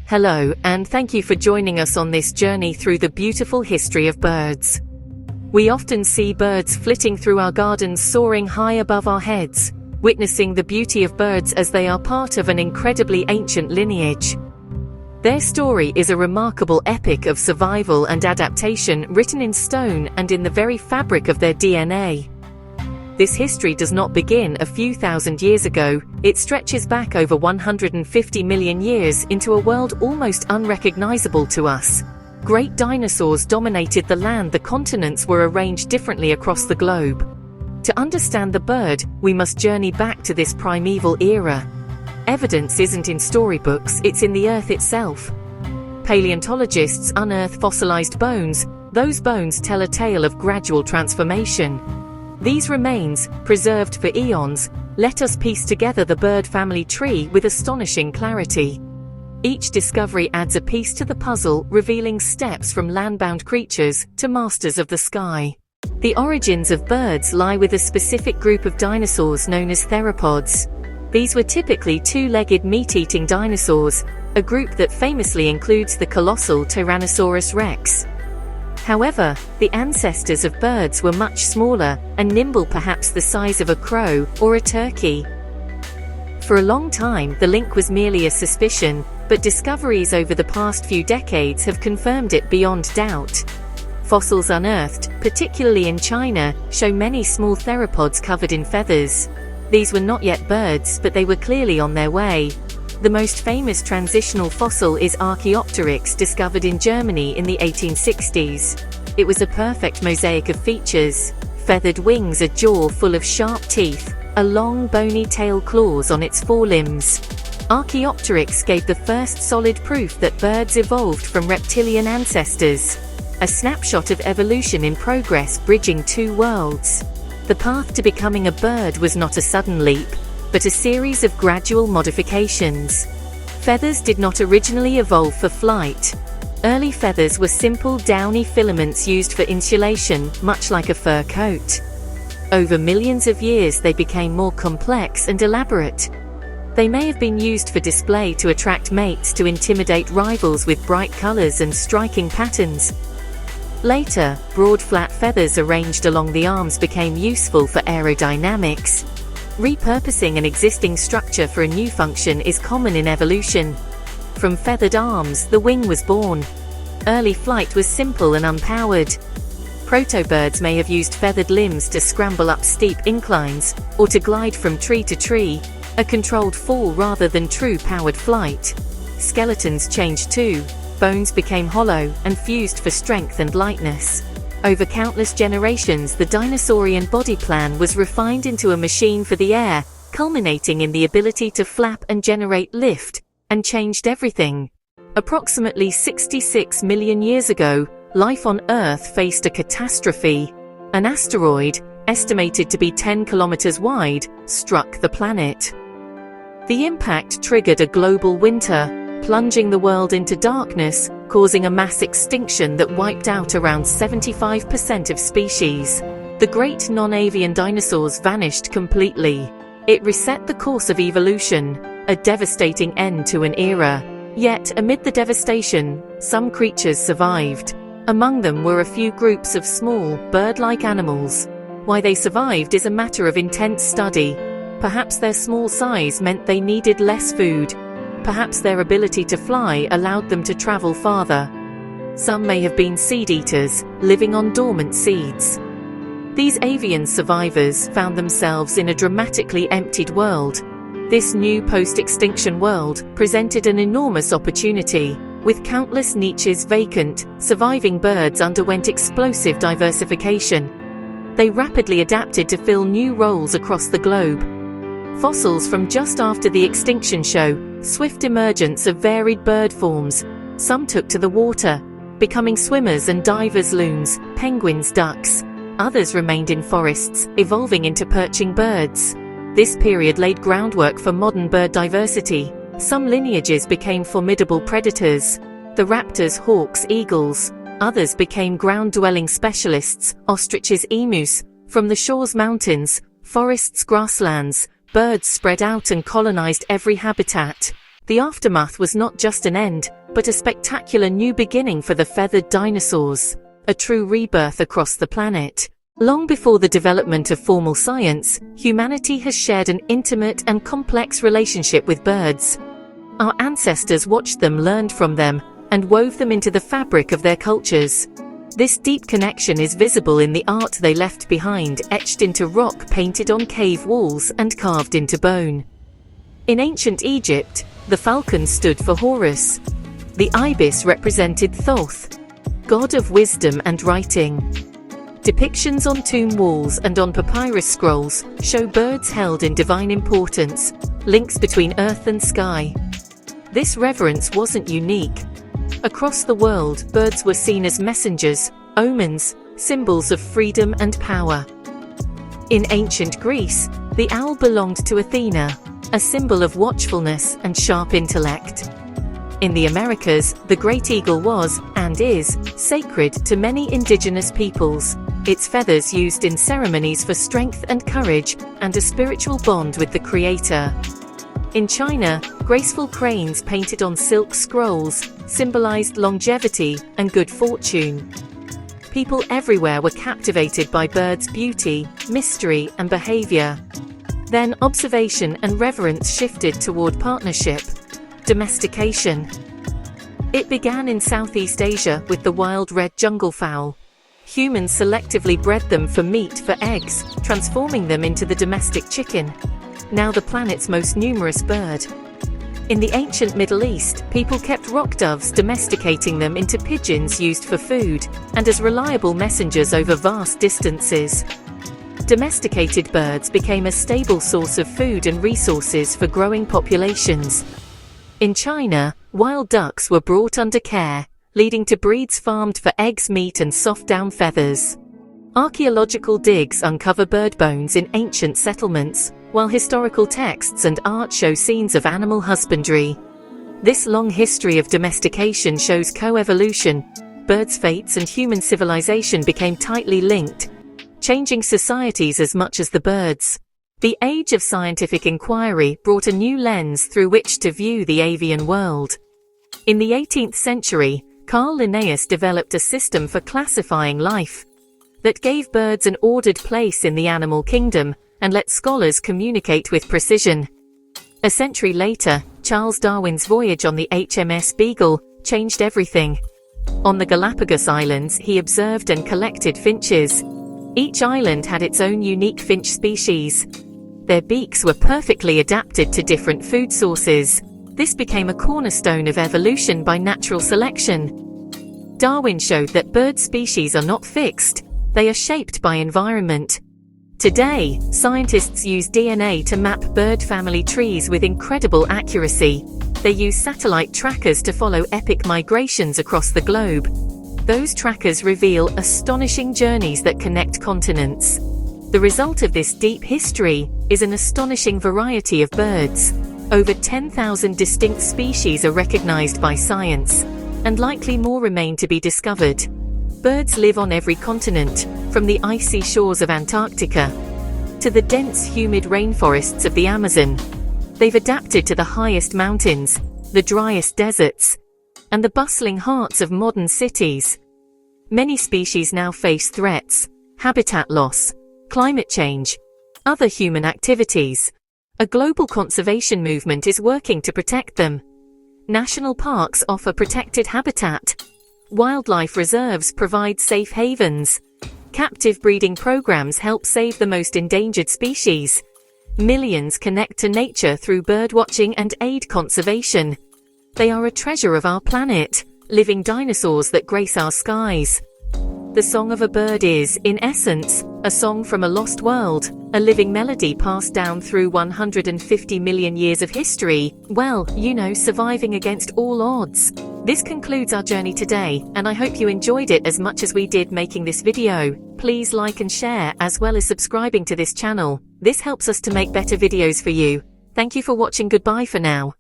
Hello, and thank you for joining us on this journey through the beautiful history of birds. We often see birds flitting through our gardens, soaring high above our heads, witnessing the beauty of birds as they are part of an incredibly ancient lineage. Their story is a remarkable epic of survival and adaptation, written in stone and in the very fabric of their DNA. This history does not begin a few thousand years ago, it stretches back over 150 million years into a world almost unrecognizable to us. Great dinosaurs dominated the land, the continents were arranged differently across the globe. To understand the bird, we must journey back to this primeval era. Evidence isn't in storybooks, it's in the earth itself. Paleontologists unearth fossilized bones. Those bones tell a tale of gradual transformation. These remains, preserved for eons, let us piece together the bird family tree with astonishing clarity. Each discovery adds a piece to the puzzle, revealing steps from landbound creatures to masters of the sky. The origins of birds lie with a specific group of dinosaurs known as theropods. These were typically two-legged meat-eating dinosaurs, a group that famously includes the colossal Tyrannosaurus rex. However, the ancestors of birds were much smaller and nimble, perhaps the size of a crow or a turkey. For a long time, the link was merely a suspicion, but discoveries over the past few decades have confirmed it beyond doubt. Fossils unearthed, particularly in China, show many small theropods covered in feathers. These were not yet birds, but they were clearly on their way. The most famous transitional fossil is Archaeopteryx, discovered in Germany in the 1860s. It was a perfect mosaic of features: feathered wings, a jaw full of sharp teeth, a long bony tail, claws on its forelimbs. Archaeopteryx gave the first solid proof that birds evolved from reptilian ancestors. A snapshot of evolution in progress, bridging two worlds. The path to becoming a bird was not a sudden leap, but a series of gradual modifications. Feathers did not originally evolve for flight. Early feathers were simple downy filaments used for insulation, much like a fur coat. Over millions of years they became more complex and elaborate. They may have been used for display to attract mates, to intimidate rivals with bright colors and striking patterns. Later, broad flat feathers arranged along the arms became useful for aerodynamics. Repurposing an existing structure for a new function is common in evolution. From feathered arms, the wing was born. Early flight was simple and unpowered. Protobirds may have used feathered limbs to scramble up steep inclines, or to glide from tree to tree, a controlled fall rather than true powered flight. Skeletons changed too. Bones became hollow and fused for strength and lightness. Over countless generations, the dinosaurian body plan was refined into a machine for the air, culminating in the ability to flap and generate lift, and changed everything. Approximately 66 million years ago, life on Earth faced a catastrophe. An asteroid, estimated to be 10 kilometers wide, struck the planet. The impact triggered a global winter, plunging the world into darkness, causing a mass extinction that wiped out around 75% of species. The great non-avian dinosaurs vanished completely. It reset the course of evolution, a devastating end to an era. Yet, amid the devastation, some creatures survived. Among them were a few groups of small, bird-like animals. Why they survived is a matter of intense study. Perhaps their small size meant they needed less food. Perhaps their ability to fly allowed them to travel farther. Some may have been seed-eaters, living on dormant seeds. These avian survivors found themselves in a dramatically emptied world. This new post-extinction world presented an enormous opportunity. With countless niches vacant, surviving birds underwent explosive diversification. They rapidly adapted to fill new roles across the globe. Fossils from just after the extinction show swift emergence of varied bird forms. Some took to the water, becoming swimmers and divers, loons, penguins, ducks. Others remained in forests, evolving into perching birds. This period laid groundwork for modern bird diversity. Some lineages became formidable predators, the raptors, hawks, eagles. Others became ground-dwelling specialists, ostriches, emus. From the shores, mountains, forests, grasslands, birds spread out and colonized every habitat. The aftermath was not just an end, but a spectacular new beginning for the feathered dinosaurs, a true rebirth across the planet. Long before the development of formal science, humanity has shared an intimate and complex relationship with birds. Our ancestors watched them, learned from them, and wove them into the fabric of their cultures. This deep connection is visible in the art they left behind, etched into rock, painted on cave walls, and carved into bone. In ancient Egypt, the falcon stood for Horus. The ibis represented Thoth, god of wisdom and writing. Depictions on tomb walls and on papyrus scrolls show birds held in divine importance, links between earth and sky. This reverence wasn't unique. Across the world, birds were seen as messengers, omens, symbols of freedom and power. In ancient Greece, the owl belonged to Athena, a symbol of watchfulness and sharp intellect. In the Americas, the great eagle was, and is, sacred to many indigenous peoples, its feathers used in ceremonies for strength and courage, and a spiritual bond with the Creator. In China, graceful cranes painted on silk scrolls symbolized longevity and good fortune. People everywhere were captivated by birds' beauty, mystery, and behavior. Then observation and reverence shifted toward partnership, domestication. It began in Southeast Asia with the wild red jungle fowl. Humans selectively bred them for meat, for eggs, transforming them into the domestic chicken, now the planet's most numerous bird. In the ancient Middle East, people kept rock doves, domesticating them into pigeons used for food, and as reliable messengers over vast distances. Domesticated birds became a stable source of food and resources for growing populations. In China, wild ducks were brought under care, leading to breeds farmed for eggs, meat, and soft down feathers. Archaeological digs uncover bird bones in ancient settlements, while historical texts and art show scenes of animal husbandry. This long history of domestication shows co-evolution. Birds' fates and human civilization became tightly linked, changing societies as much as the birds. The age of scientific inquiry brought a new lens through which to view the avian world. In the 18th century, Carl Linnaeus developed a system for classifying life that gave birds an ordered place in the animal kingdom and let scholars communicate with precision. A century later, Charles Darwin's voyage on the HMS Beagle changed everything. On the Galapagos Islands, he observed and collected finches. Each island had its own unique finch species. Their beaks were perfectly adapted to different food sources. This became a cornerstone of evolution by natural selection. Darwin showed that bird species are not fixed, they are shaped by environment. Today, scientists use DNA to map bird family trees with incredible accuracy. They use satellite trackers to follow epic migrations across the globe. Those trackers reveal astonishing journeys that connect continents. The result of this deep history is an astonishing variety of birds. Over 10,000 distinct species are recognized by science, and likely more remain to be discovered. Birds live on every continent, from the icy shores of Antarctica to the dense, humid rainforests of the Amazon. They've adapted to the highest mountains, the driest deserts, and the bustling hearts of modern cities. Many species now face threats: habitat loss, climate change, other human activities. A global conservation movement is working to protect them. National parks offer protected habitat. Wildlife reserves provide safe havens. Captive breeding programs help save the most endangered species. Millions connect to nature through birdwatching and aid conservation. They are a treasure of our planet, living dinosaurs that grace our skies. The song of a bird is, in essence, a song from a lost world, a living melody passed down through 150 million years of history, surviving against all odds. This concludes our journey today, and I hope you enjoyed it as much as we did making this video. Please like and share, as well as subscribing to this channel. This helps us to make better videos for you. Thank you for watching. Goodbye for now.